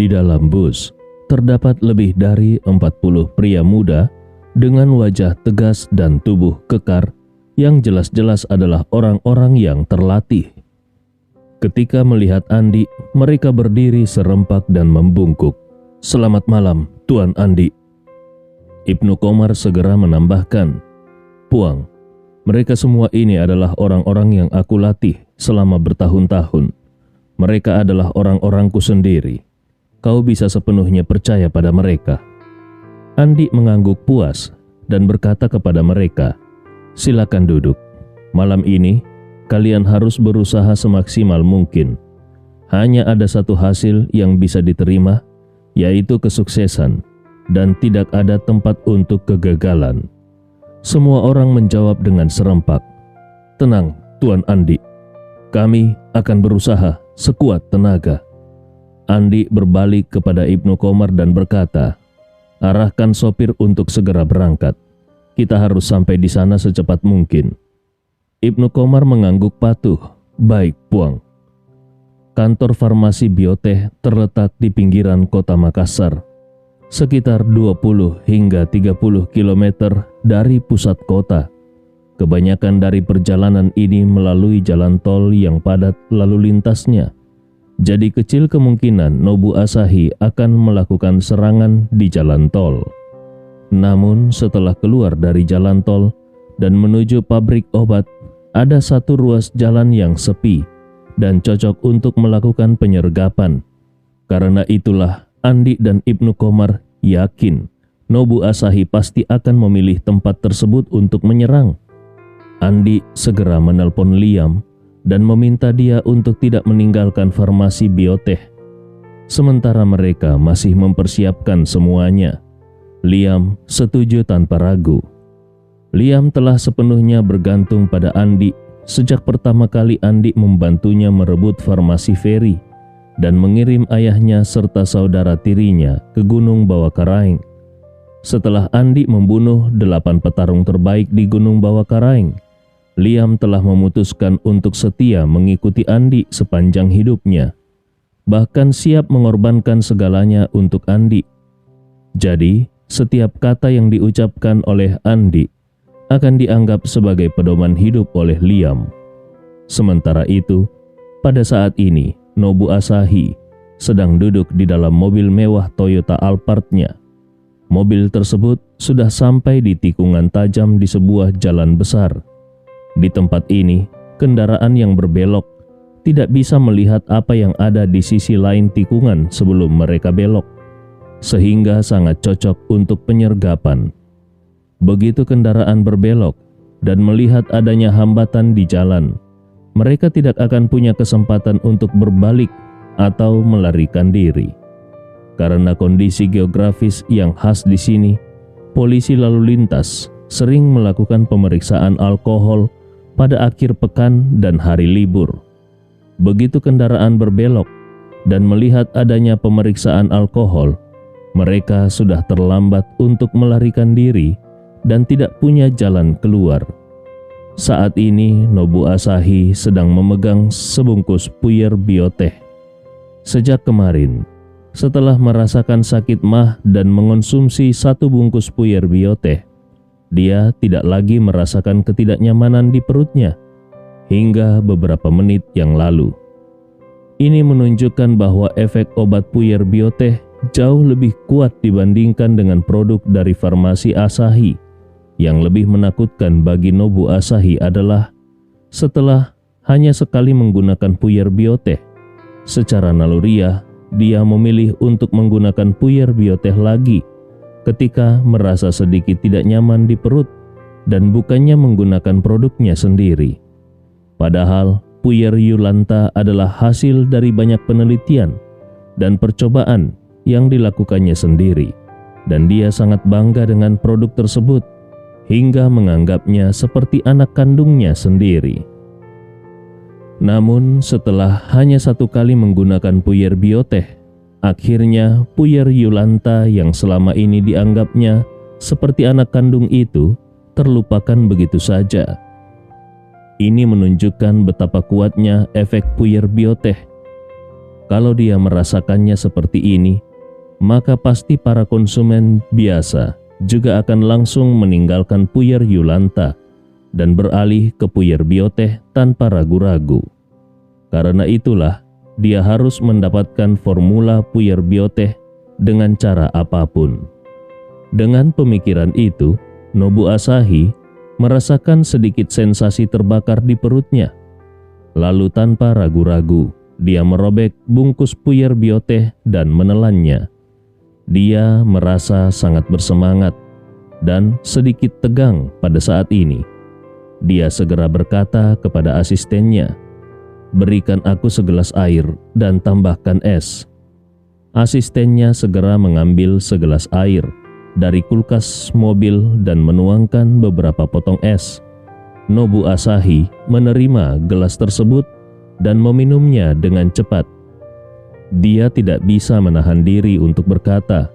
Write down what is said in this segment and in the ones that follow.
Di dalam bus, terdapat lebih dari 40 pria muda dengan wajah tegas dan tubuh kekar yang jelas-jelas adalah orang-orang yang terlatih. Ketika melihat Andi, mereka berdiri serempak dan membungkuk. "Selamat malam, Tuan Andi." Ibnu Komar segera menambahkan, "Puang, mereka semua ini adalah orang-orang yang aku latih selama bertahun-tahun. Mereka adalah orang-orangku sendiri. Kau bisa sepenuhnya percaya pada mereka." Andi mengangguk puas dan berkata kepada mereka, "Silakan duduk. Malam ini, kalian harus berusaha semaksimal mungkin. Hanya ada satu hasil yang bisa diterima, yaitu kesuksesan, dan tidak ada tempat untuk kegagalan." Semua orang menjawab dengan serempak, "Tenang, Tuan Andi. Kami akan berusaha sekuat tenaga." Andi berbalik kepada Ibnu Komar dan berkata, "Arahkan sopir untuk segera berangkat. Kita harus sampai di sana secepat mungkin." Ibnu Komar mengangguk patuh. "Baik, Puang." Kantor farmasi Bioteh terletak di pinggiran kota Makassar, sekitar 20 hingga 30 km dari pusat kota. Kebanyakan dari perjalanan ini melalui jalan tol yang padat lalu lintasnya. Jadi kecil kemungkinan Nobu Asahi akan melakukan serangan di jalan tol. Namun setelah keluar dari jalan tol dan menuju pabrik obat, ada satu ruas jalan yang sepi dan cocok untuk melakukan penyergapan. Karena itulah Andi dan Ibnu Komar yakin Nobu Asahi pasti akan memilih tempat tersebut untuk menyerang. Andi segera menelpon Liam dan meminta dia untuk tidak meninggalkan farmasi Bioteh. Sementara mereka masih mempersiapkan semuanya, Liam setuju tanpa ragu. Liam telah sepenuhnya bergantung pada Andi sejak pertama kali Andi membantunya merebut farmasi Ferry dan mengirim ayahnya serta saudara tirinya ke Gunung Bawakaraeng. Setelah Andi membunuh 8 petarung terbaik di Gunung Bawakaraeng, Liam telah memutuskan untuk setia mengikuti Andi sepanjang hidupnya, bahkan siap mengorbankan segalanya untuk Andi. Jadi, setiap kata yang diucapkan oleh Andi akan dianggap sebagai pedoman hidup oleh Liam. Sementara itu, pada saat ini, Nobu Asahi sedang duduk di dalam mobil mewah Toyota Alphard-nya. Mobil tersebut sudah sampai di tikungan tajam di sebuah jalan besar. Di tempat ini, kendaraan yang berbelok tidak bisa melihat apa yang ada di sisi lain tikungan sebelum mereka belok, sehingga sangat cocok untuk penyergapan. Begitu kendaraan berbelok dan melihat adanya hambatan di jalan, mereka tidak akan punya kesempatan untuk berbalik atau melarikan diri. Karena kondisi geografis yang khas di sini, polisi lalu lintas sering melakukan pemeriksaan alkohol pada akhir pekan dan hari libur. Begitu kendaraan berbelok dan melihat adanya pemeriksaan alkohol, mereka sudah terlambat untuk melarikan diri dan tidak punya jalan keluar. Saat ini Nobu Asahi sedang memegang sebungkus puyer Bioteh. Sejak kemarin, setelah merasakan sakit mah dan mengonsumsi 1 bungkus puyer Bioteh, dia tidak lagi merasakan ketidaknyamanan di perutnya hingga beberapa menit yang lalu. Ini menunjukkan bahwa efek obat puyer Bioteh jauh lebih kuat dibandingkan dengan produk dari farmasi Asahi. Yang lebih menakutkan bagi Nobu Asahi adalah setelah hanya sekali menggunakan puyer Bioteh, secara naluriah dia memilih untuk menggunakan puyer Bioteh lagi ketika merasa sedikit tidak nyaman di perut dan bukannya menggunakan produknya sendiri. Padahal puyer Yulanta adalah hasil dari banyak penelitian dan percobaan yang dilakukannya sendiri, dan dia sangat bangga dengan produk tersebut hingga menganggapnya seperti anak kandungnya sendiri. Namun setelah hanya 1 kali menggunakan puyer Bioteh, akhirnya puyer Yulanta yang selama ini dianggapnya seperti anak kandung itu terlupakan begitu saja. Ini menunjukkan betapa kuatnya efek puyer Bioteh. Kalau dia merasakannya seperti ini, maka pasti para konsumen biasa juga akan langsung meninggalkan puyer Yulanta dan beralih ke puyer Bioteh tanpa ragu-ragu. Karena itulah dia harus mendapatkan formula puyer Bioteh dengan cara apapun. Dengan pemikiran itu, Nobu Asahi merasakan sedikit sensasi terbakar di perutnya. Lalu tanpa ragu-ragu, dia merobek bungkus puyer Bioteh dan menelannya. Dia merasa sangat bersemangat dan sedikit tegang pada saat ini. Dia segera berkata kepada asistennya, "Berikan aku segelas air dan tambahkan es." Asistennya segera mengambil segelas air dari kulkas mobil dan menuangkan beberapa potong es. Nobu Asahi menerima gelas tersebut dan meminumnya dengan cepat. Dia tidak bisa menahan diri untuk berkata,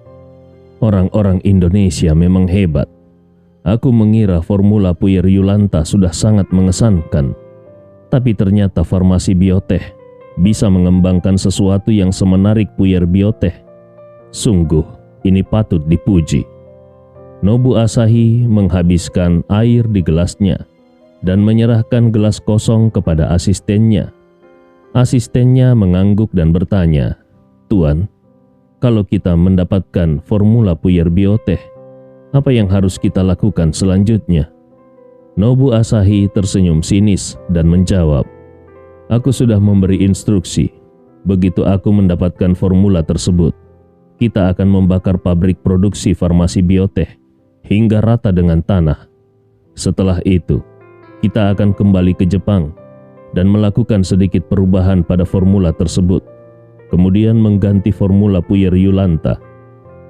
"Orang-orang Indonesia memang hebat. Aku mengira formula puyer Yulanta sudah sangat mengesankan. Tapi ternyata farmasi Bioteh bisa mengembangkan sesuatu yang semenarik puyer Bioteh. Sungguh, ini patut dipuji." Nobu Asahi menghabiskan air di gelasnya dan menyerahkan gelas kosong kepada asistennya. Asistennya mengangguk dan bertanya, "Tuan, kalau kita mendapatkan formula puyer Bioteh, apa yang harus kita lakukan selanjutnya?" Nobu Asahi tersenyum sinis dan menjawab, "Aku sudah memberi instruksi. Begitu aku mendapatkan formula tersebut, kita akan membakar pabrik produksi farmasi Bioteh hingga rata dengan tanah. Setelah itu, kita akan kembali ke Jepang dan melakukan sedikit perubahan pada formula tersebut, kemudian mengganti formula puyer Yulanta.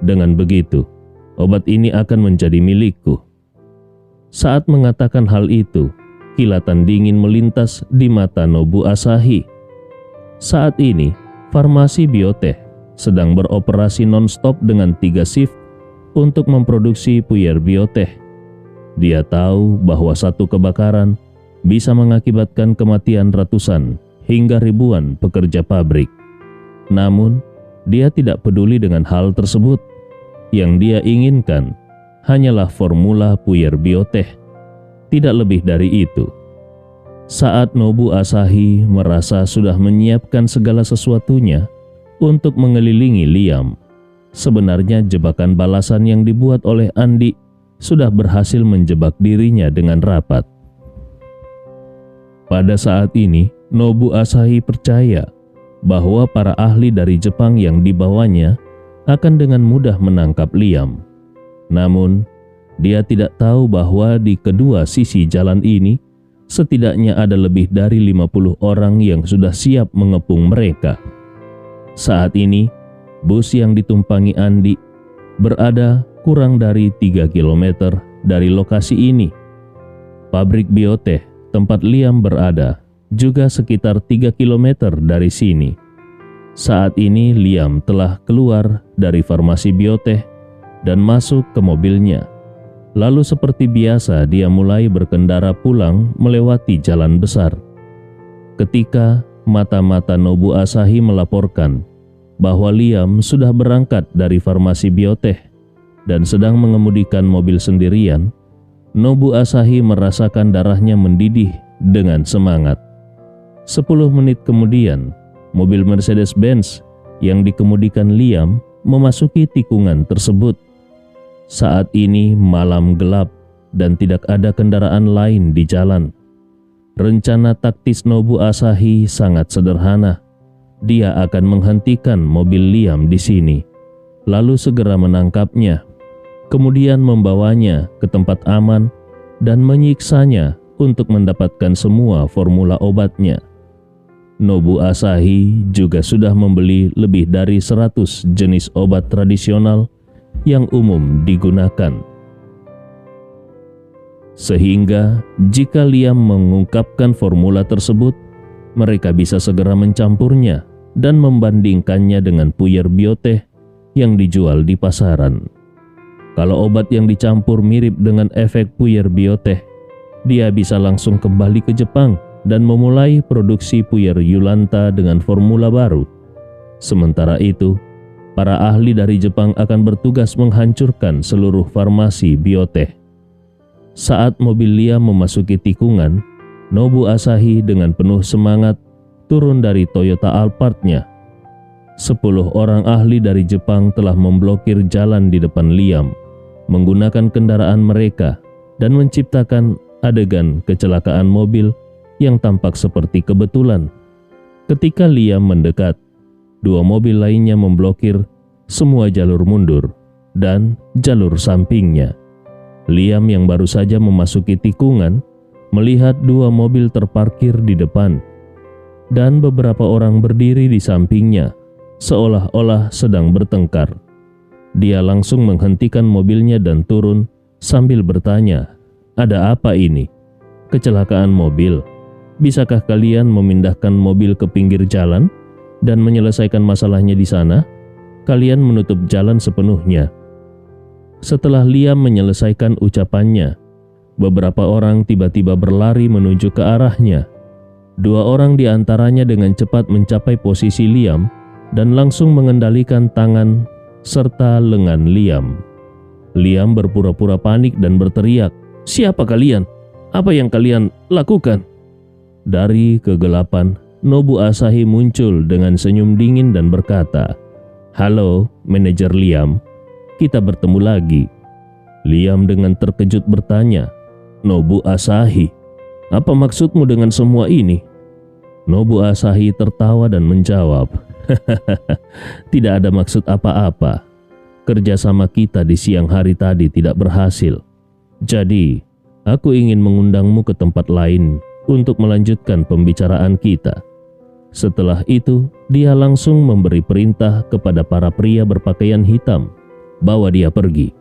Dengan begitu, obat ini akan menjadi milikku." Saat mengatakan hal itu, kilatan dingin melintas di mata Nobu Asahi. Saat ini, farmasi Bioteh sedang beroperasi non-stop dengan 3 shift untuk memproduksi puyer Bioteh. Dia tahu bahwa satu kebakaran bisa mengakibatkan kematian ratusan hingga ribuan pekerja pabrik. Namun, dia tidak peduli dengan hal tersebut. Yang dia inginkan hanyalah formula puyer Bioteh, tidak lebih dari itu. Saat Nobu Asahi merasa sudah menyiapkan segala sesuatunya untuk mengelilingi Liam, sebenarnya jebakan balasan yang dibuat oleh Andi sudah berhasil menjebak dirinya dengan rapat. Pada saat ini, Nobu Asahi percaya bahwa para ahli dari Jepang yang dibawanya akan dengan mudah menangkap Liam. Namun, dia tidak tahu bahwa di kedua sisi jalan ini setidaknya ada lebih dari 50 orang yang sudah siap mengepung mereka. Saat ini, bus yang ditumpangi Andi berada kurang dari 3 km dari lokasi ini. Pabrik Bioteh tempat Liam berada juga sekitar 3 km dari sini. Saat ini Liam telah keluar dari farmasi Bioteh dan masuk ke mobilnya. Lalu seperti biasa dia mulai berkendara pulang melewati jalan besar. Ketika mata-mata Nobu Asahi melaporkan bahwa Liam sudah berangkat dari farmasi Bioteh dan sedang mengemudikan mobil sendirian, Nobu Asahi merasakan darahnya mendidih dengan semangat. 10 menit kemudian, mobil Mercedes-Benz yang dikemudikan Liam memasuki tikungan tersebut. Saat ini malam gelap dan tidak ada kendaraan lain di jalan. Rencana taktis Nobu Asahi sangat sederhana. Dia akan menghentikan mobil Liam di sini, lalu segera menangkapnya, kemudian membawanya ke tempat aman dan menyiksanya untuk mendapatkan semua formula obatnya. Nobu Asahi juga sudah membeli lebih dari 100 jenis obat tradisional yang umum digunakan. Sehingga jika Liam mengungkapkan formula tersebut, mereka bisa segera mencampurnya dan membandingkannya dengan puyer Bioteh yang dijual di pasaran. Kalau obat yang dicampur mirip dengan efek puyer Bioteh, dia bisa langsung kembali ke Jepang dan memulai produksi puyer Yulanta dengan formula baru. Sementara itu, para ahli dari Jepang akan bertugas menghancurkan seluruh farmasi biotech. Saat mobil Liam memasuki tikungan, Nobu Asahi dengan penuh semangat turun dari Toyota Alphard-nya. 10 orang ahli dari Jepang telah memblokir jalan di depan Liam menggunakan kendaraan mereka dan menciptakan adegan kecelakaan mobil yang tampak seperti kebetulan. Ketika Liam mendekat, 2 mobil lainnya memblokir semua jalur mundur dan jalur sampingnya. Liam yang baru saja memasuki tikungan melihat 2 mobil terparkir di depan dan beberapa orang berdiri di sampingnya seolah-olah sedang bertengkar. Dia langsung menghentikan mobilnya dan turun sambil bertanya, "Ada apa ini? Kecelakaan mobil? Bisakah kalian memindahkan mobil ke pinggir jalan dan menyelesaikan masalahnya di sana? Kalian menutup jalan sepenuhnya." Setelah Liam menyelesaikan ucapannya, beberapa orang tiba-tiba berlari menuju ke arahnya. 2 orang di antaranya dengan cepat mencapai posisi Liam dan langsung mengendalikan tangan serta lengan Liam. Liam berpura-pura panik dan berteriak, "Siapa kalian? Apa yang kalian lakukan?" Dari kegelapan, Nobu Asahi muncul dengan senyum dingin dan berkata, "Halo, manajer Liam. Kita bertemu lagi." Liam dengan terkejut bertanya, "Nobu Asahi, apa maksudmu dengan semua ini?" Nobu Asahi tertawa dan menjawab, "Tidak ada maksud apa-apa. Kerjasama kita di siang hari tadi tidak berhasil. Jadi, aku ingin mengundangmu ke tempat lain untuk melanjutkan pembicaraan kita." Setelah itu, dia langsung memberi perintah kepada para pria berpakaian hitam, bawa dia pergi.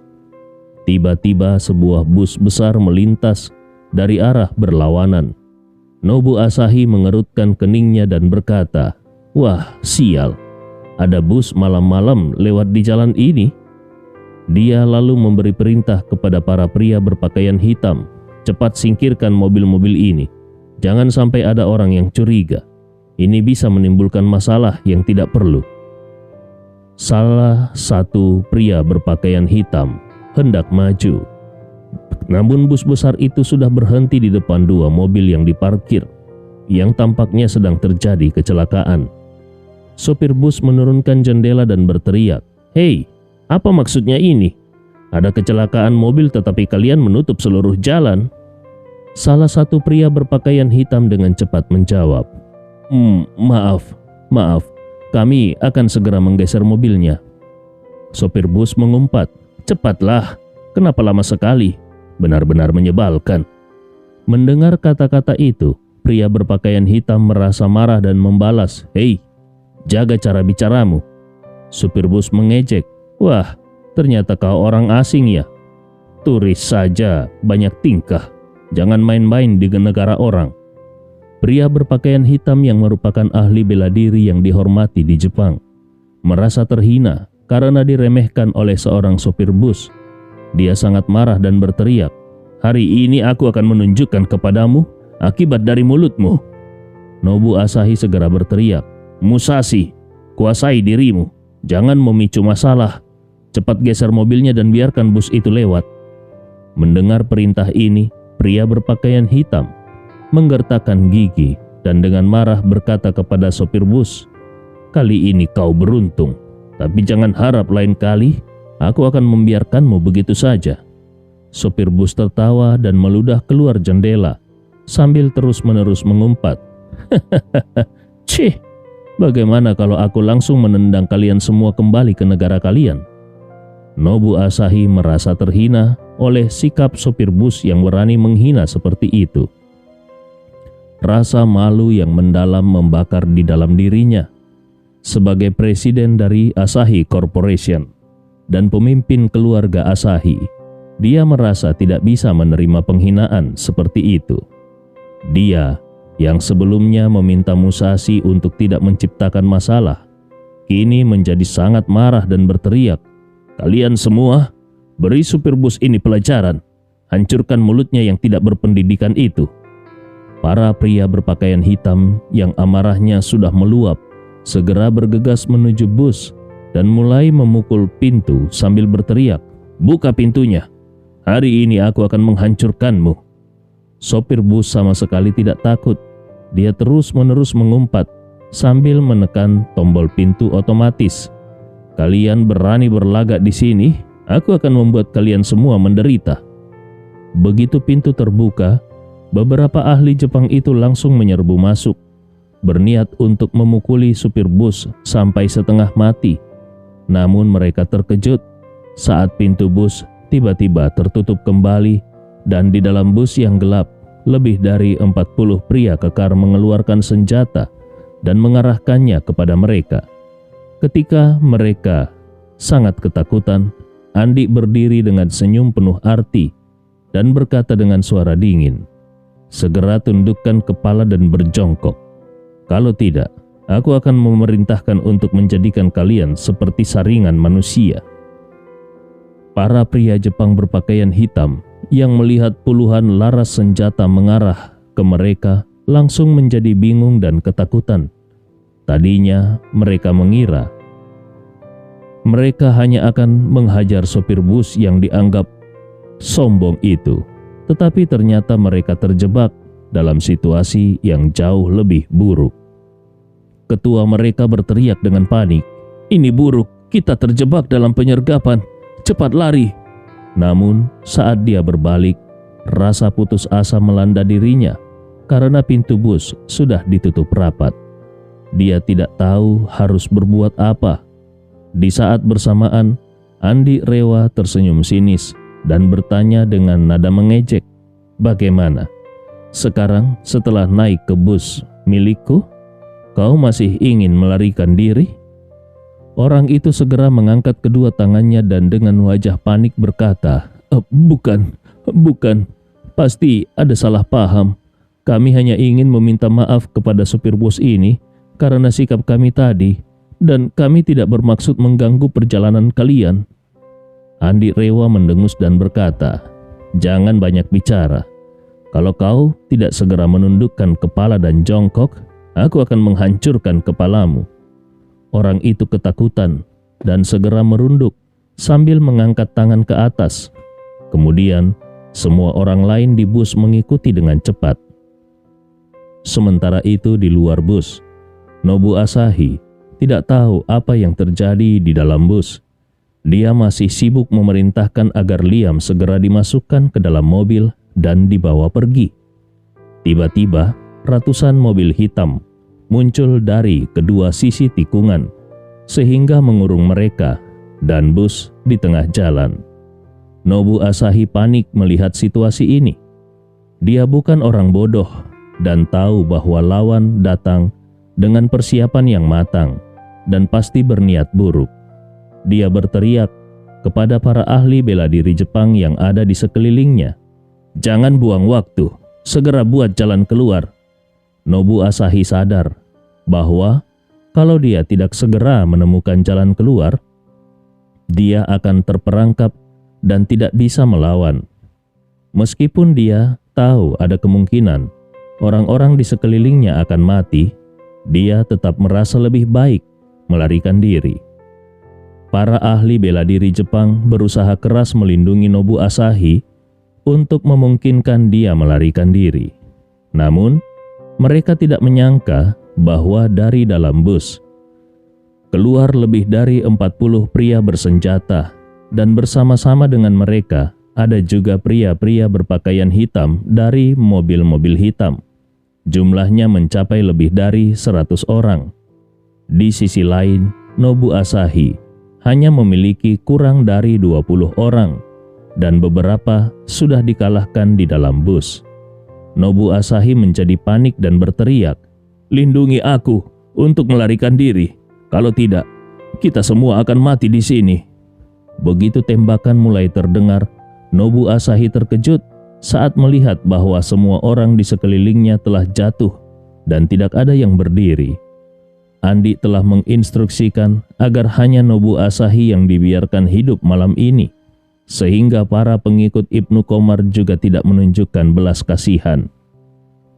Tiba-tiba sebuah bus besar melintas dari arah berlawanan. Nobu Asahi mengerutkan keningnya dan berkata, "Wah, sial. Ada bus malam-malam lewat di jalan ini." Dia lalu memberi perintah kepada para pria berpakaian hitam, "Cepat singkirkan mobil-mobil ini. Jangan sampai ada orang yang curiga. Ini bisa menimbulkan masalah yang tidak perlu." Salah satu pria berpakaian hitam hendak maju. Namun bus besar itu sudah berhenti di depan 2 mobil yang diparkir, yang tampaknya sedang terjadi kecelakaan. Sopir bus menurunkan jendela dan berteriak, "Hei, apa maksudnya ini? Ada kecelakaan mobil tetapi kalian menutup seluruh jalan." Salah satu pria berpakaian hitam dengan cepat menjawab, Maaf, kami akan segera menggeser mobilnya." Sopir bus mengumpat, "Cepatlah, kenapa lama sekali? Benar-benar menyebalkan." Mendengar kata-kata itu, pria berpakaian hitam merasa marah dan membalas, "Hei, jaga cara bicaramu." Supir bus mengejek, "Wah, ternyata kau orang asing ya? Turis saja banyak tingkah. Jangan main-main di negara orang." Pria berpakaian hitam yang merupakan ahli bela diri yang dihormati di Jepang merasa terhina karena diremehkan oleh seorang sopir bus. Dia sangat marah dan berteriak, "Hari ini aku akan menunjukkan kepadamu akibat dari mulutmu." Nobu Asahi segera berteriak, "Musashi, kuasai dirimu. Jangan memicu masalah. Cepat geser mobilnya dan biarkan bus itu lewat." Mendengar perintah ini, pria berpakaian hitam menggertakkan gigi dan dengan marah berkata kepada sopir bus, "Kali ini kau beruntung, tapi jangan harap lain kali aku akan membiarkanmu begitu saja." Sopir bus tertawa dan meludah keluar jendela sambil terus-menerus mengumpat, "Cih, bagaimana kalau aku langsung menendang kalian semua kembali ke negara kalian?" Nobu Asahi merasa terhina oleh sikap sopir bus yang berani menghina seperti itu. Rasa malu yang mendalam membakar di dalam dirinya. Sebagai presiden dari Asahi Corporation dan pemimpin keluarga Asahi, dia merasa tidak bisa menerima penghinaan seperti itu. Dia yang sebelumnya meminta Musashi untuk tidak menciptakan masalah, kini menjadi sangat marah dan berteriak, "Kalian semua, beri supir bus ini pelajaran. Hancurkan mulutnya yang tidak berpendidikan itu." Para pria berpakaian hitam yang amarahnya sudah meluap segera bergegas menuju bus dan mulai memukul pintu sambil berteriak, "Buka pintunya! Hari ini aku akan menghancurkanmu." Sopir bus sama sekali tidak takut. Dia terus-menerus mengumpat sambil menekan tombol pintu otomatis. "Kalian berani berlagak di sini? Aku akan membuat kalian semua menderita." Begitu pintu terbuka, beberapa ahli Jepang itu langsung menyerbu masuk, berniat untuk memukuli supir bus sampai setengah mati. Namun mereka terkejut saat pintu bus tiba-tiba tertutup kembali dan di dalam bus yang gelap, lebih dari 40 pria kekar mengeluarkan senjata dan mengarahkannya kepada mereka. Ketika mereka sangat ketakutan, Andi berdiri dengan senyum penuh arti dan berkata dengan suara dingin, "Segera tundukkan kepala dan berjongkok. Kalau tidak, aku akan memerintahkan untuk menjadikan kalian seperti saringan manusia." Para pria Jepang berpakaian hitam yang melihat puluhan laras senjata mengarah ke mereka langsung menjadi bingung dan ketakutan. Tadinya mereka mengira mereka hanya akan menghajar sopir bus yang dianggap sombong itu, tetapi ternyata mereka terjebak dalam situasi yang jauh lebih buruk. Ketua mereka berteriak dengan panik, "Ini buruk, kita terjebak dalam penyergapan, cepat lari!" Namun saat dia berbalik, rasa putus asa melanda dirinya karena pintu bus sudah ditutup rapat. Dia tidak tahu harus berbuat apa. Di saat bersamaan, Andi Rewa tersenyum sinis dan bertanya dengan nada mengejek, "Bagaimana? Sekarang setelah naik ke bus milikku, kau masih ingin melarikan diri?" Orang itu segera mengangkat kedua tangannya dan dengan wajah panik berkata, Bukan, pasti ada salah paham. Kami hanya ingin meminta maaf kepada supir bus ini karena sikap kami tadi, dan kami tidak bermaksud mengganggu perjalanan kalian." Andi Rewa mendengus dan berkata, "Jangan banyak bicara. Kalau kau tidak segera menundukkan kepala dan jongkok, aku akan menghancurkan kepalamu." Orang itu ketakutan dan segera merunduk sambil mengangkat tangan ke atas. Kemudian, semua orang lain di bus mengikuti dengan cepat. Sementara itu di luar bus, Nobu Asahi tidak tahu apa yang terjadi di dalam bus. Dia masih sibuk memerintahkan agar Liam segera dimasukkan ke dalam mobil dan dibawa pergi. Tiba-tiba, ratusan mobil hitam muncul dari kedua sisi tikungan, sehingga mengurung mereka dan bus di tengah jalan. Nobu Asahi panik melihat situasi ini. Dia bukan orang bodoh dan tahu bahwa lawan datang dengan persiapan yang matang dan pasti berniat buruk. Dia berteriak kepada para ahli bela diri Jepang yang ada di sekelilingnya, "Jangan buang waktu, segera buat jalan keluar." Nobu Asahi sadar bahwa kalau dia tidak segera menemukan jalan keluar, dia akan terperangkap dan tidak bisa melawan. Meskipun dia tahu ada kemungkinan orang-orang di sekelilingnya akan mati, dia tetap merasa lebih baik melarikan diri. Para ahli bela diri Jepang berusaha keras melindungi Nobu Asahi untuk memungkinkan dia melarikan diri. Namun, mereka tidak menyangka bahwa dari dalam bus keluar lebih dari 40 pria bersenjata, dan bersama-sama dengan mereka ada juga pria-pria berpakaian hitam dari mobil-mobil hitam. Jumlahnya mencapai lebih dari 100 orang. Di sisi lain, Nobu Asahi hanya memiliki kurang dari 20 orang, dan beberapa sudah dikalahkan di dalam bus. Nobu Asahi menjadi panik dan berteriak, "Lindungi aku untuk melarikan diri. Kalau tidak, kita semua akan mati di sini." Begitu tembakan mulai terdengar, Nobu Asahi terkejut saat melihat bahwa semua orang di sekelilingnya telah jatuh dan tidak ada yang berdiri. Andi telah menginstruksikan agar hanya Nobu Asahi yang dibiarkan hidup malam ini, sehingga para pengikut Ibnu Komar juga tidak menunjukkan belas kasihan.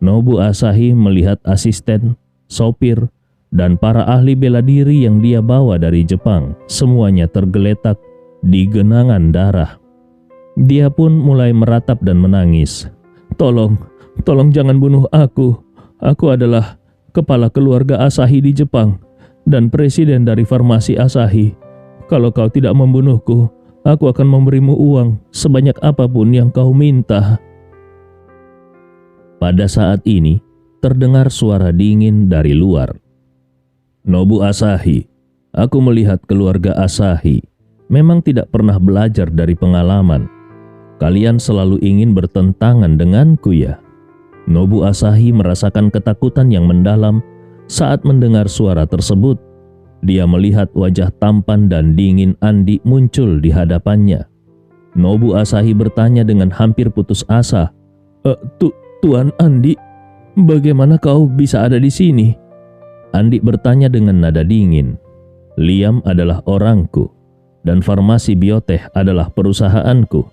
Nobu Asahi melihat asisten, sopir, dan para ahli bela diri yang dia bawa dari Jepang semuanya tergeletak di genangan darah. Dia pun mulai meratap dan menangis. Tolong jangan bunuh aku. Aku adalah kepala keluarga Asahi di Jepang dan presiden dari farmasi Asahi. Kalau kau tidak membunuhku, aku akan memberimu uang sebanyak apapun yang kau minta." Pada saat ini, terdengar suara dingin dari luar. "Nobu Asahi, aku melihat keluarga Asahi memang tidak pernah belajar dari pengalaman. Kalian selalu ingin bertentangan denganku ya?" Nobu Asahi merasakan ketakutan yang mendalam saat mendengar suara tersebut. Dia melihat wajah tampan dan dingin Andi muncul di hadapannya. Nobu Asahi bertanya dengan hampir putus asa, Tuan Andi, bagaimana kau bisa ada di sini?" Andi bertanya dengan nada dingin. "Liam adalah orangku, dan farmasi Biotech adalah perusahaanku.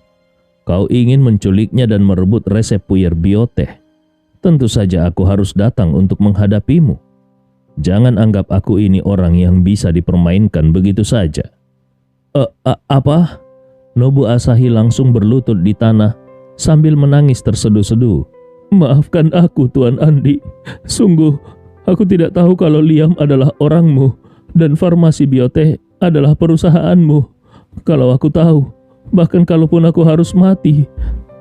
Kau ingin menculiknya dan merebut resep puyer Biotech. Tentu saja aku harus datang untuk menghadapimu. Jangan anggap aku ini orang yang bisa dipermainkan begitu saja." Apa?" Nobu Asahi langsung berlutut di tanah sambil menangis terseduh-seduh. "Maafkan aku, Tuan Andi. Sungguh, aku tidak tahu kalau Liam adalah orangmu dan farmasi Biotech adalah perusahaanmu. Kalau aku tahu, bahkan kalaupun aku harus mati,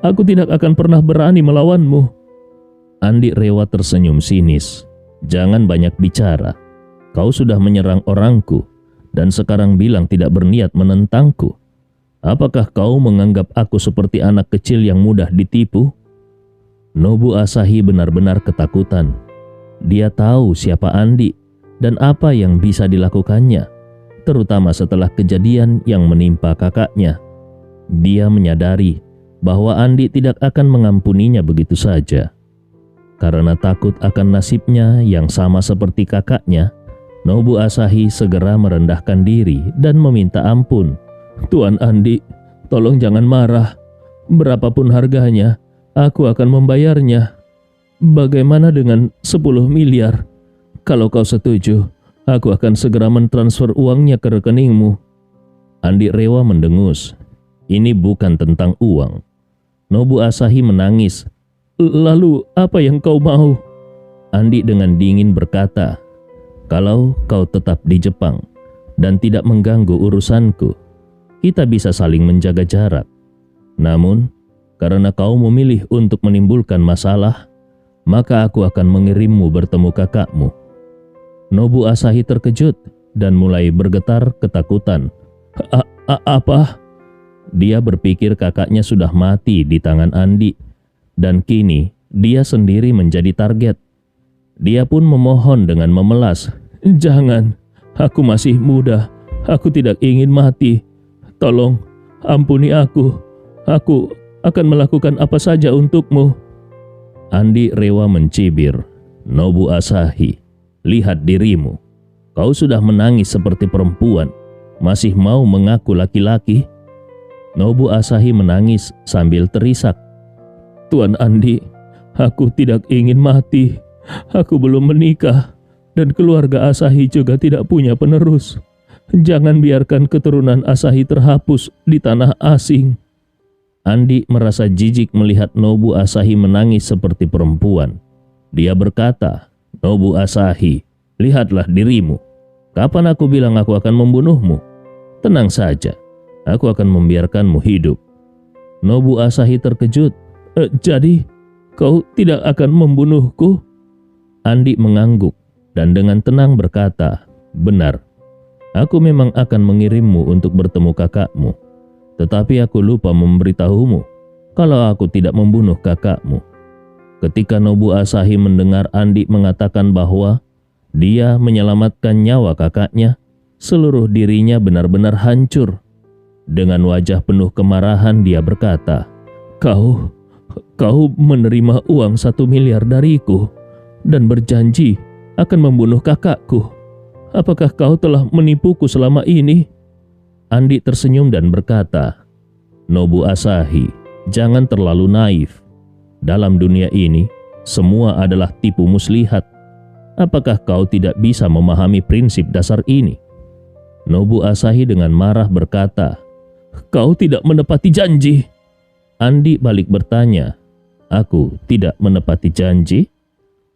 aku tidak akan pernah berani melawanmu." Andi Rewa tersenyum sinis. "Jangan banyak bicara. Kau sudah menyerang orangku dan sekarang bilang tidak berniat menentangku. Apakah kau menganggap aku seperti anak kecil yang mudah ditipu?" Nobu Asahi benar-benar ketakutan. Dia tahu siapa Andi dan apa yang bisa dilakukannya, terutama setelah kejadian yang menimpa kakaknya. Dia menyadari bahwa Andi tidak akan mengampuninya begitu saja. Karena takut akan nasibnya yang sama seperti kakaknya, Nobu Asahi segera merendahkan diri dan meminta ampun. "Tuan Andi, tolong jangan marah. Berapapun harganya, aku akan membayarnya. Bagaimana dengan 10 miliar? Kalau kau setuju, aku akan segera mentransfer uangnya ke rekeningmu." Andi Rewa mendengus. Ini bukan tentang uang. Nobu Asahi menangis. "Lalu apa yang kau mau?" Andi dengan dingin berkata, "Kalau kau tetap di Jepang dan tidak mengganggu urusanku, kita bisa saling menjaga jarak. Namun, karena kau memilih untuk menimbulkan masalah, maka aku akan mengirimmu bertemu kakakmu." Nobu Asahi terkejut dan mulai bergetar ketakutan. Apa?" Dia berpikir kakaknya sudah mati di tangan Andi, dan kini dia sendiri menjadi target. Dia pun memohon dengan memelas, "Jangan, aku masih muda, aku tidak ingin mati. Tolong, ampuni aku. Aku akan melakukan apa saja untukmu." Andi Rewa mencibir. "Nobu Asahi, lihat dirimu. Kau sudah menangis seperti perempuan, masih mau mengaku laki-laki?" Nobu Asahi menangis sambil terisak. "Tuan Andi, aku tidak ingin mati. Aku belum menikah dan keluarga Asahi juga tidak punya penerus. Jangan biarkan keturunan Asahi terhapus di tanah asing." Andi merasa jijik melihat Nobu Asahi menangis seperti perempuan. Dia berkata, "Nobu Asahi, lihatlah dirimu. Kapan aku bilang aku akan membunuhmu? Tenang saja, aku akan membiarkanmu hidup." Nobu Asahi terkejut. Jadi, kau tidak akan membunuhku?" Andi mengangguk dan dengan tenang berkata, "Benar, aku memang akan mengirimmu untuk bertemu kakakmu. Tetapi aku lupa memberitahumu kalau aku tidak membunuh kakakmu." Ketika Nobu Asahi mendengar Andi mengatakan bahwa dia menyelamatkan nyawa kakaknya, seluruh dirinya benar-benar hancur. Dengan wajah penuh kemarahan dia berkata, Kau menerima uang 1 miliar dariku dan berjanji akan membunuh kakakku. Apakah kau telah menipuku selama ini?" Andi tersenyum dan berkata, "Nobu Asahi, jangan terlalu naif. Dalam dunia ini, semua adalah tipu muslihat. Apakah kau tidak bisa memahami prinsip dasar ini?" Nobu Asahi dengan marah berkata, "Kau tidak menepati janji." Andi balik bertanya, "Aku tidak menepati janji?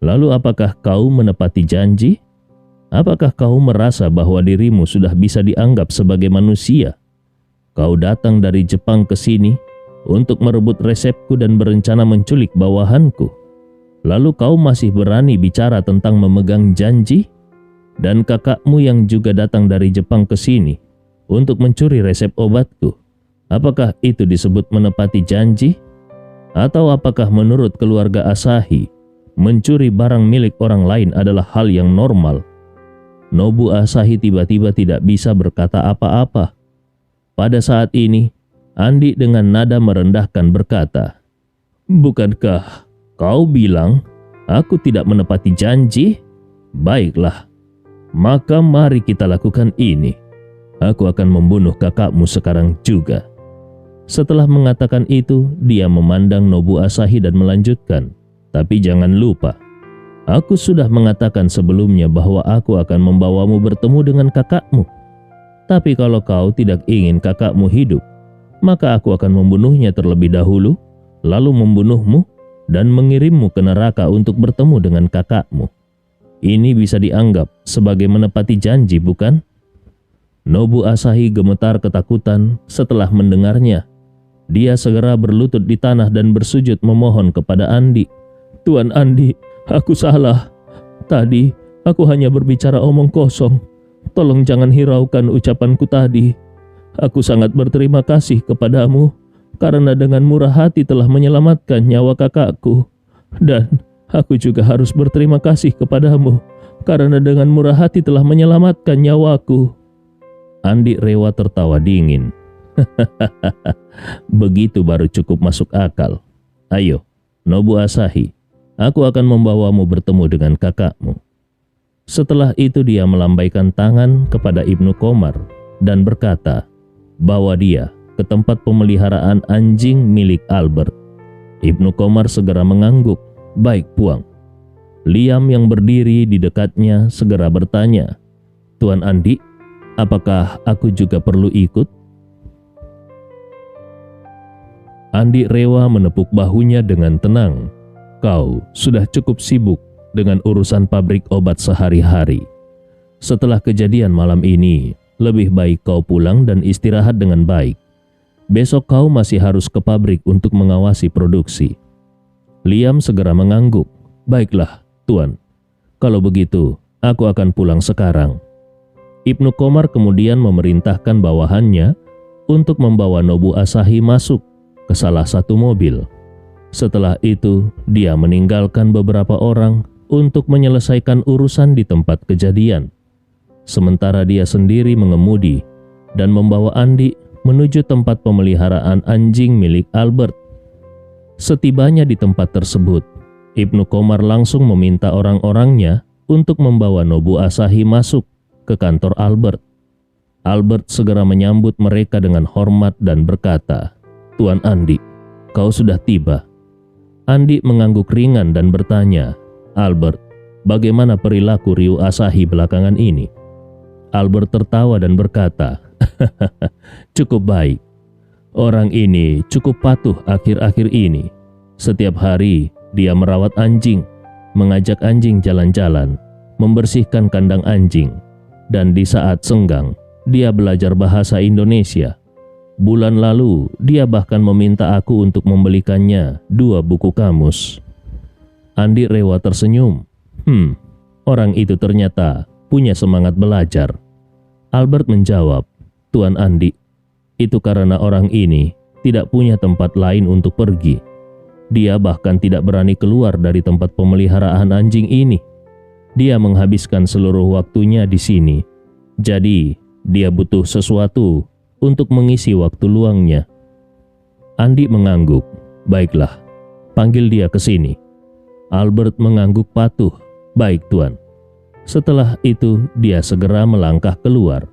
Lalu apakah kau menepati janji? Apakah kau merasa bahwa dirimu sudah bisa dianggap sebagai manusia? Kau datang dari Jepang ke sini untuk merebut resepku dan berencana menculik bawahanku. Lalu kau masih berani bicara tentang memegang janji? Dan kakakmu yang juga datang dari Jepang ke sini untuk mencuri resep obatku. Apakah itu disebut menepati janji? Atau apakah menurut keluarga Asahi, mencuri barang milik orang lain adalah hal yang normal?" Nobu Asahi tiba-tiba tidak bisa berkata apa-apa. Pada saat ini, Andi dengan nada merendahkan berkata, "Bukankah kau bilang aku tidak menepati janji? Baiklah, maka mari kita lakukan ini. Aku akan membunuh kakakmu sekarang juga." Setelah mengatakan itu, dia memandang Nobu Asahi dan melanjutkan, "Tapi jangan lupa, aku sudah mengatakan sebelumnya bahwa aku akan membawamu bertemu dengan kakakmu. Tapi kalau kau tidak ingin kakakmu hidup, maka aku akan membunuhnya terlebih dahulu, lalu membunuhmu dan mengirimmu ke neraka untuk bertemu dengan kakakmu. Ini bisa dianggap sebagai menepati janji, bukan?" Nobu Asahi gemetar ketakutan setelah mendengarnya. Dia segera berlutut di tanah dan bersujud memohon kepada Andi, "Tuan Andi, aku salah. Tadi aku hanya berbicara omong kosong. Tolong jangan hiraukan ucapanku tadi. Aku sangat berterima kasih kepadamu karena dengan murah hati telah menyelamatkan nyawa kakakku. Dan aku juga harus berterima kasih kepadamu karena dengan murah hati telah menyelamatkan nyawaku." Andi Rewa tertawa dingin. "Begitu baru cukup masuk akal. Ayo, Nobu Asahi, aku akan membawamu bertemu dengan kakakmu." Setelah itu dia melambaikan tangan kepada Ibnu Komar dan berkata, "Bawa dia ke tempat pemeliharaan anjing milik Albert." Ibnu Komar segera mengangguk, "Baik, Puang." Liam yang berdiri di dekatnya segera bertanya, "Tuan Andi, apakah aku juga perlu ikut?" Andi Rewa menepuk bahunya dengan tenang. "Kau sudah cukup sibuk dengan urusan pabrik obat sehari-hari. Setelah kejadian malam ini, lebih baik kau pulang dan istirahat dengan baik. Besok kau masih harus ke pabrik untuk mengawasi produksi." Liam segera mengangguk, "Baiklah, Tuan. Kalau begitu, aku akan pulang sekarang." Ibnu Komar kemudian memerintahkan bawahannya untuk membawa Nobu Asahi masuk ke salah satu mobil. Setelah itu, dia meninggalkan beberapa orang untuk menyelesaikan urusan di tempat kejadian. Sementara dia sendiri mengemudi dan membawa Andi menuju tempat pemeliharaan anjing milik Albert. Setibanya di tempat tersebut, Ibnu Komar langsung meminta orang-orangnya untuk membawa Nobu Asahi masuk ke kantor Albert. Albert segera menyambut mereka dengan hormat dan berkata, "Tuan Andi, kau sudah tiba." Andi mengangguk ringan dan bertanya, "Albert, bagaimana perilaku Ryu Asahi belakangan ini?" Albert tertawa dan berkata, "Cukup baik. Orang ini cukup patuh akhir-akhir ini. Setiap hari dia merawat anjing, mengajak anjing jalan-jalan, membersihkan kandang anjing, dan di saat senggang, dia belajar bahasa Indonesia. Bulan lalu, dia bahkan meminta aku untuk membelikannya 2 buku kamus." Andi Rewa tersenyum. Orang itu ternyata punya semangat belajar." Albert menjawab, "Tuan Andi, itu karena orang ini tidak punya tempat lain untuk pergi. Dia bahkan tidak berani keluar dari tempat pemeliharaan anjing ini. Dia menghabiskan seluruh waktunya di sini. Jadi, dia butuh sesuatu untuk mengisi waktu luangnya." Andi mengangguk. "Baiklah, panggil dia ke sini." Albert mengangguk patuh. "Baik, Tuan." Setelah itu, dia segera melangkah keluar.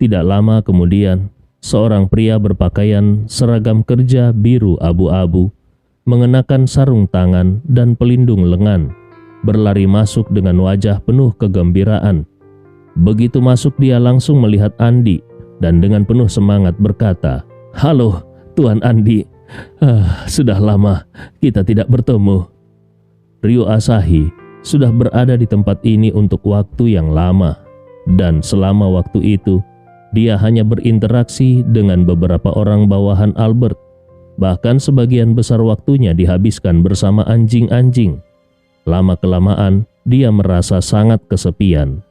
Tidak lama kemudian, seorang pria berpakaian seragam kerja biru abu-abu, mengenakan sarung tangan dan pelindung lengan, berlari masuk dengan wajah penuh kegembiraan. Begitu masuk dia langsung melihat Andi dan dengan penuh semangat berkata, "Halo, Tuan Andi. Sudah lama kita tidak bertemu." Ryo Asahi sudah berada di tempat ini untuk waktu yang lama, dan selama waktu itu dia hanya berinteraksi dengan beberapa orang bawahan Albert. Bahkan sebagian besar waktunya dihabiskan bersama anjing-anjing. Lama-kelamaan dia merasa sangat kesepian.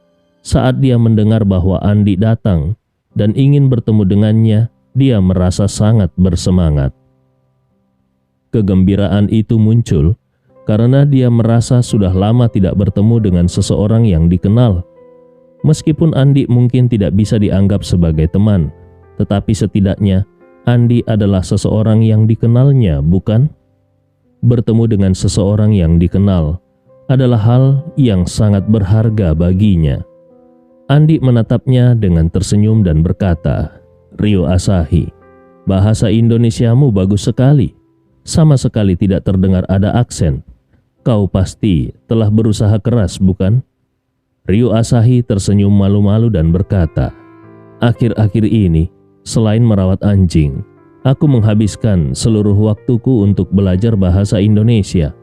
Saat dia mendengar bahwa Andi datang dan ingin bertemu dengannya, dia merasa sangat bersemangat. Kegembiraan itu muncul karena dia merasa sudah lama tidak bertemu dengan seseorang yang dikenal. Meskipun Andi mungkin tidak bisa dianggap sebagai teman, tetapi setidaknya Andi adalah seseorang yang dikenalnya, bukan? Bertemu dengan seseorang yang dikenal adalah hal yang sangat berharga baginya. Andi menatapnya dengan tersenyum dan berkata, "Ryo Asahi, bahasa Indonesiamu bagus sekali. Sama sekali tidak terdengar ada aksen. Kau pasti telah berusaha keras, bukan?" Ryo Asahi tersenyum malu-malu dan berkata, "Akhir-akhir ini, selain merawat anjing, aku menghabiskan seluruh waktuku untuk belajar bahasa Indonesia.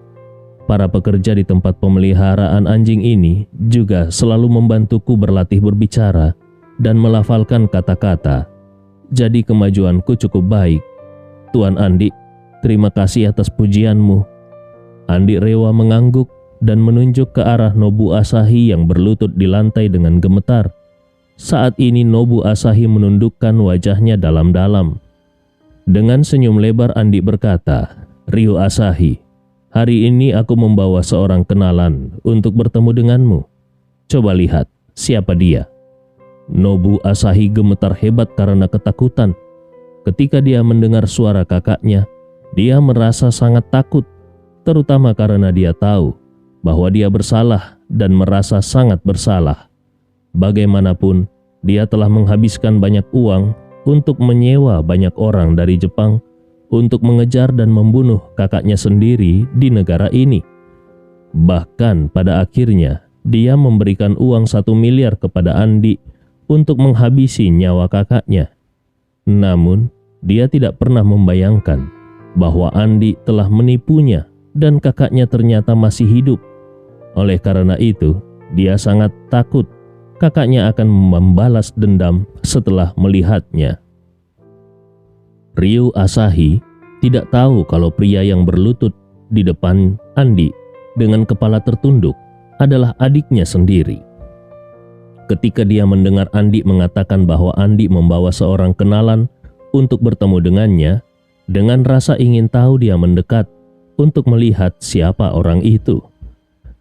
Para pekerja di tempat pemeliharaan anjing ini juga selalu membantuku berlatih berbicara dan melafalkan kata-kata. Jadi kemajuanku cukup baik. Tuan Andi, terima kasih atas pujianmu." Andi Rewa mengangguk dan menunjuk ke arah Nobu Asahi yang berlutut di lantai dengan gemetar. Saat ini Nobu Asahi menundukkan wajahnya dalam-dalam. Dengan senyum lebar Andi berkata, "Ryo Asahi, hari ini aku membawa seorang kenalan untuk bertemu denganmu. Coba lihat, siapa dia?" Nobu Asahi gemetar hebat karena ketakutan. Ketika dia mendengar suara kakaknya, dia merasa sangat takut, terutama karena dia tahu bahwa dia bersalah dan merasa sangat bersalah. Bagaimanapun, dia telah menghabiskan banyak uang untuk menyewa banyak orang dari Jepang untuk mengejar dan membunuh kakaknya sendiri di negara ini. Bahkan pada akhirnya, dia memberikan uang 1 miliar kepada Andi untuk menghabisi nyawa kakaknya. Namun, dia tidak pernah membayangkan bahwa Andi telah menipunya dan kakaknya ternyata masih hidup. Oleh karena itu, dia sangat takut kakaknya akan membalas dendam setelah melihatnya. Ryo Asahi tidak tahu kalau pria yang berlutut di depan Andi dengan kepala tertunduk adalah adiknya sendiri. Ketika dia mendengar Andi mengatakan bahwa Andi membawa seorang kenalan untuk bertemu dengannya, dengan rasa ingin tahu dia mendekat untuk melihat siapa orang itu.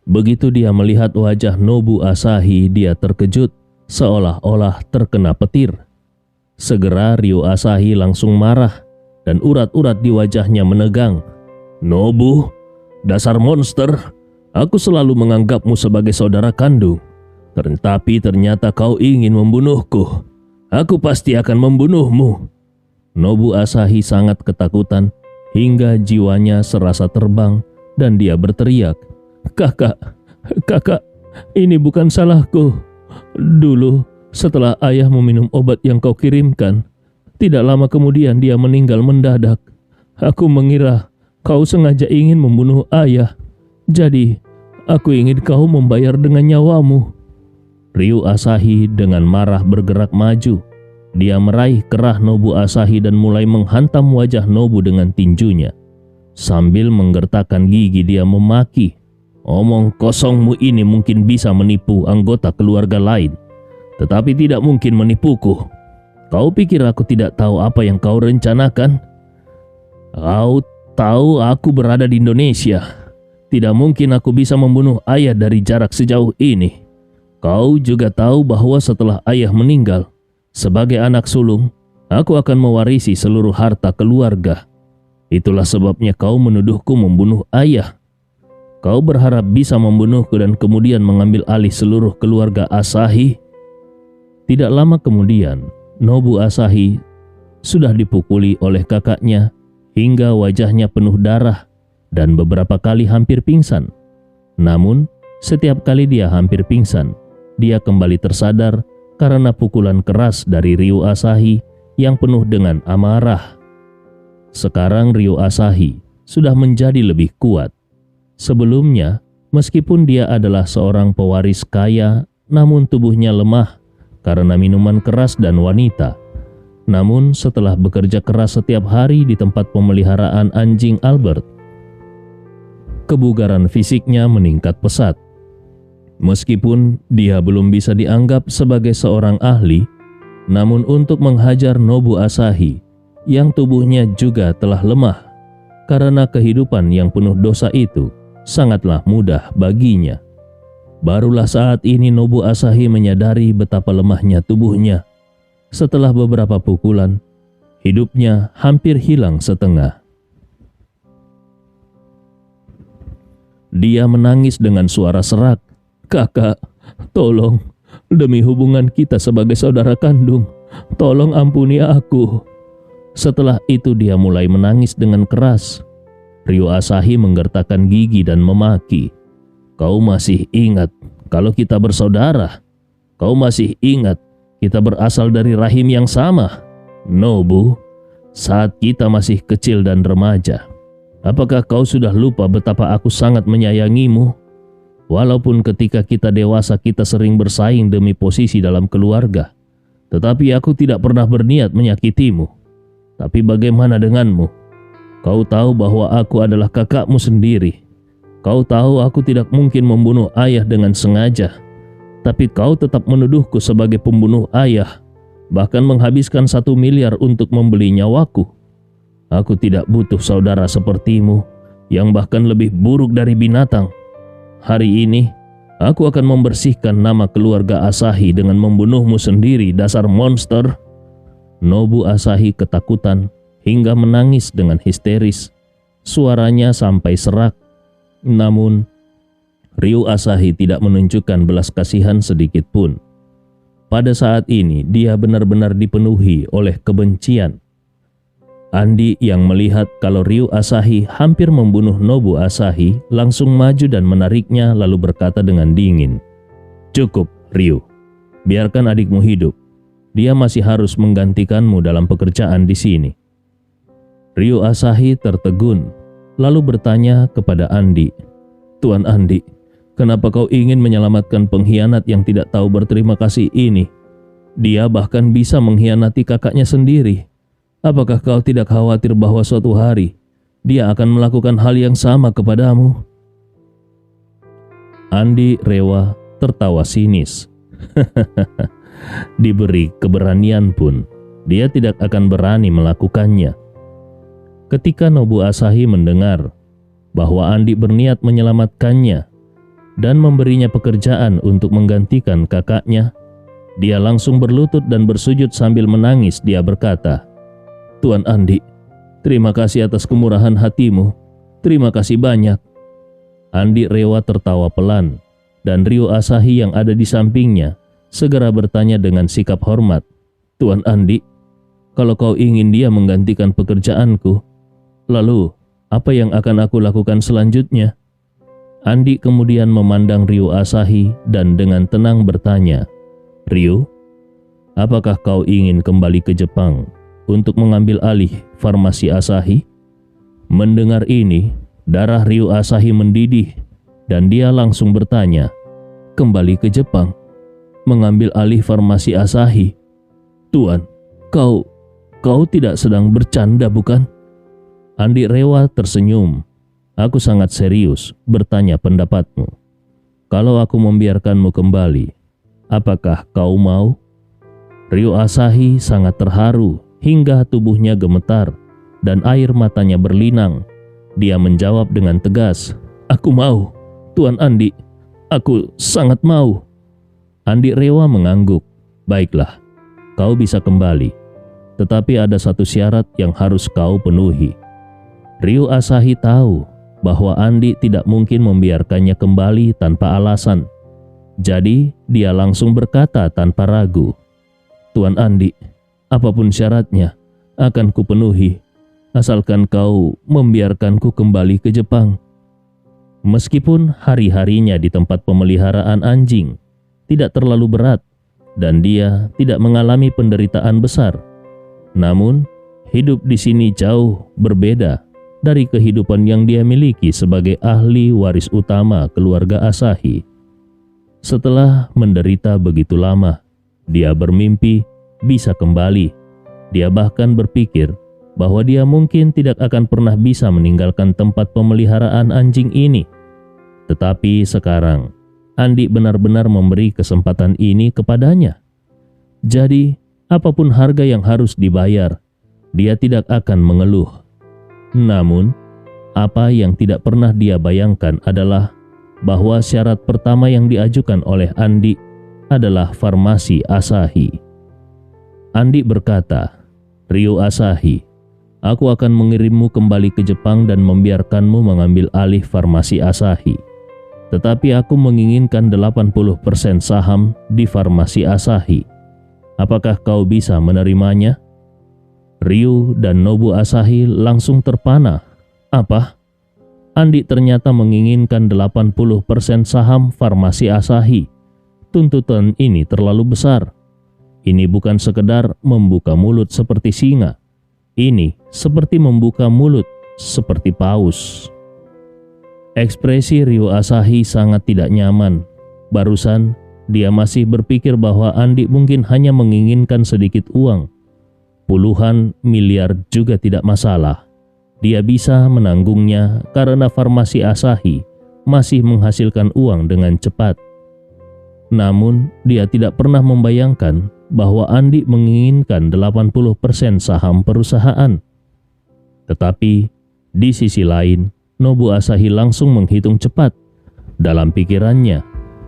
Begitu dia melihat wajah Nobu Asahi, dia terkejut seolah-olah terkena petir. Segera Ryo Asahi langsung marah dan urat-urat di wajahnya menegang. "Nobu, dasar monster, aku selalu menganggapmu sebagai saudara kandung. Tetapi ternyata kau ingin membunuhku. Aku pasti akan membunuhmu." Nobu Asahi sangat ketakutan hingga jiwanya serasa terbang dan dia berteriak, Kakak, ini bukan salahku. Dulu setelah ayah meminum obat yang kau kirimkan, tidak lama kemudian dia meninggal mendadak. Aku mengira kau sengaja ingin membunuh ayah. Jadi, aku ingin kau membayar dengan nyawamu." Ryo Asahi dengan marah bergerak maju. Dia meraih kerah Nobu Asahi dan mulai menghantam wajah Nobu dengan tinjunya. Sambil menggertakkan gigi dia memaki, "Omong kosongmu ini mungkin bisa menipu anggota keluarga lain, tetapi tidak mungkin menipuku. Kau pikir aku tidak tahu apa yang kau rencanakan? Kau tahu aku berada di Indonesia. Tidak mungkin aku bisa membunuh ayah dari jarak sejauh ini. Kau juga tahu bahwa setelah ayah meninggal, sebagai anak sulung, aku akan mewarisi seluruh harta keluarga. Itulah sebabnya kau menuduhku membunuh ayah. Kau berharap bisa membunuhku dan kemudian mengambil alih seluruh keluarga Asahi?" Tidak lama kemudian, Nobu Asahi sudah dipukuli oleh kakaknya hingga wajahnya penuh darah dan beberapa kali hampir pingsan. Namun, Setiap kali dia hampir pingsan, dia kembali tersadar karena pukulan keras dari Ryu Asahi yang penuh dengan amarah. Sekarang Ryu Asahi sudah menjadi lebih kuat. Sebelumnya, meskipun dia adalah seorang pewaris kaya, namun tubuhnya lemah karena minuman keras dan wanita. Namun setelah bekerja keras setiap hari di tempat pemeliharaan anjing Albert, kebugaran fisiknya meningkat pesat. Meskipun dia belum bisa dianggap sebagai seorang ahli, namun untuk menghajar Nobu Asahi yang tubuhnya juga telah lemah karena kehidupan yang penuh dosa itu sangatlah mudah baginya. Barulah saat ini Nobu Asahi menyadari betapa lemahnya tubuhnya. Setelah beberapa pukulan, hidupnya hampir hilang setengah. Dia menangis dengan suara serak. "Kakak, tolong, demi hubungan kita sebagai saudara kandung, tolong ampuni aku." Setelah itu dia mulai menangis dengan keras. Ryu Asahi menggertakkan gigi dan memaki. "Kau masih ingat kalau kita bersaudara? Kau masih ingat kita berasal dari rahim yang sama, Nobu, saat kita masih kecil dan remaja? Apakah kau sudah lupa betapa aku sangat menyayangimu? Walaupun ketika kita dewasa kita sering bersaing demi posisi dalam keluarga, tetapi aku tidak pernah berniat menyakitimu. Tapi bagaimana denganmu? Kau tahu bahwa aku adalah kakakmu sendiri. Kau tahu aku tidak mungkin membunuh ayah dengan sengaja. Tapi kau tetap menuduhku sebagai pembunuh ayah, bahkan menghabiskan 1 miliar untuk membeli nyawaku. Aku tidak butuh saudara sepertimu, yang bahkan lebih buruk dari binatang. Hari ini, aku akan membersihkan nama keluarga Asahi dengan membunuhmu sendiri, dasar monster." Nobu Asahi ketakutan hingga menangis dengan histeris. Suaranya sampai serak. Namun, Ryu Asahi tidak menunjukkan belas kasihan sedikit pun. Pada saat ini dia benar-benar dipenuhi oleh kebencian. Andi yang melihat kalau Ryu Asahi hampir membunuh Nobu Asahi langsung maju dan menariknya lalu berkata dengan dingin, "Cukup, Ryu. Biarkan adikmu hidup. Dia masih harus menggantikanmu dalam pekerjaan di sini." Ryu Asahi tertegun lalu bertanya kepada Andi, "Tuan Andi, kenapa kau ingin menyelamatkan pengkhianat yang tidak tahu berterima kasih ini? Dia bahkan bisa mengkhianati kakaknya sendiri. Apakah kau tidak khawatir bahwa suatu hari dia akan melakukan hal yang sama kepadamu?" Andi Rewa tertawa sinis. Diberi keberanian pun, dia tidak akan berani melakukannya. Ketika Nobu Asahi mendengar bahwa Andi berniat menyelamatkannya dan memberinya pekerjaan untuk menggantikan kakaknya, dia langsung berlutut dan bersujud sambil menangis. Dia berkata, "Tuan Andi, terima kasih atas kemurahan hatimu. Terima kasih banyak." Andi Rewa tertawa pelan, dan Ryu Asahi yang ada di sampingnya segera bertanya dengan sikap hormat, "Tuan Andi, kalau kau ingin dia menggantikan pekerjaanku, lalu apa yang akan aku lakukan selanjutnya?" Andi kemudian memandang Ryu Asahi dan dengan tenang bertanya, "Ryu, apakah kau ingin kembali ke Jepang untuk mengambil alih farmasi Asahi?" Mendengar ini, darah Ryu Asahi mendidih dan dia langsung bertanya, "Kembali ke Jepang? Mengambil alih farmasi Asahi? Tuan, kau tidak sedang bercanda bukan?" Andi Rewa tersenyum. "Aku sangat serius bertanya pendapatmu. Kalau aku membiarkanmu kembali, apakah kau mau?" Ryu Asahi sangat terharu hingga tubuhnya gemetar dan air matanya berlinang. Dia menjawab dengan tegas, "Aku mau, Tuan Andi. Aku sangat mau." Andi Rewa mengangguk. "Baiklah, kau bisa kembali. Tetapi ada satu syarat yang harus kau penuhi." Ryu Asahi tahu bahwa Andi tidak mungkin membiarkannya kembali tanpa alasan. Jadi dia langsung berkata tanpa ragu, "Tuan Andi, apapun syaratnya akan kupenuhi, asalkan kau membiarkanku kembali ke Jepang." Meskipun hari-harinya di tempat pemeliharaan anjing tidak terlalu berat dan dia tidak mengalami penderitaan besar, namun hidup di sini jauh berbeda dari kehidupan yang dia miliki sebagai ahli waris utama keluarga Asahi. Setelah menderita begitu lama, dia bermimpi bisa kembali. Dia bahkan berpikir bahwa dia mungkin tidak akan pernah bisa meninggalkan tempat pemeliharaan anjing ini. Tetapi sekarang, Andi benar-benar memberi kesempatan ini kepadanya. Jadi, apapun harga yang harus dibayar, dia tidak akan mengeluh. Namun, apa yang tidak pernah dia bayangkan adalah bahwa syarat pertama yang diajukan oleh Andi adalah farmasi Asahi. Andi berkata, "Ryo Asahi, aku akan mengirimmu kembali ke Jepang dan membiarkanmu mengambil alih farmasi Asahi. Tetapi aku menginginkan 80% saham di farmasi Asahi. Apakah kau bisa menerimanya?" Ryu dan Nobu Asahi langsung terpana. Apa? Andi ternyata menginginkan 80% saham farmasi Asahi. Tuntutan ini terlalu besar. Ini bukan sekedar membuka mulut seperti singa. Ini seperti membuka mulut seperti paus. Ekspresi Ryo Asahi sangat tidak nyaman. Barusan, dia masih berpikir bahwa Andi mungkin hanya menginginkan sedikit uang. Puluhan miliar juga tidak masalah. Dia bisa menanggungnya karena farmasi Asahi masih menghasilkan uang dengan cepat. Namun, dia tidak pernah membayangkan bahwa Andi menginginkan 80% saham perusahaan. Tetapi, di sisi lain, Nobu Asahi langsung menghitung cepat. Dalam pikirannya,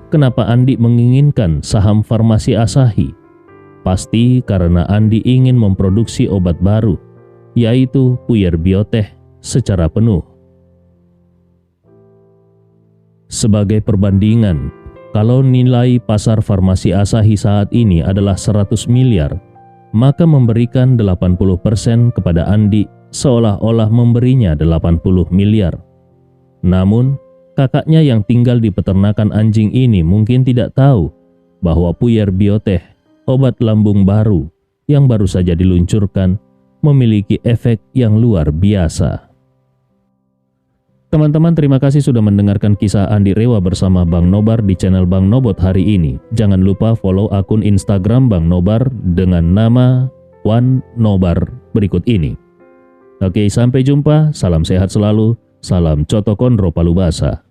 kenapa Andi menginginkan saham farmasi Asahi? Pasti karena Andi ingin memproduksi obat baru, yaitu Puyer Biotech, secara penuh. Sebagai perbandingan, kalau nilai pasar farmasi Asahi saat ini adalah 100 miliar, maka memberikan 80% kepada Andi seolah-olah memberinya 80 miliar. Namun, kakaknya yang tinggal di peternakan anjing ini mungkin tidak tahu bahwa Puyer Biotech, obat lambung baru yang baru saja diluncurkan, memiliki efek yang luar biasa. Teman-teman, terima kasih sudah mendengarkan kisah Andi Rewa bersama Bang Nobar di channel Bang Nobot hari ini. Jangan lupa follow akun Instagram Bang Nobar dengan nama Wan Nobar berikut ini. Oke, sampai jumpa, salam sehat selalu, salam Cotokondro Palubasa.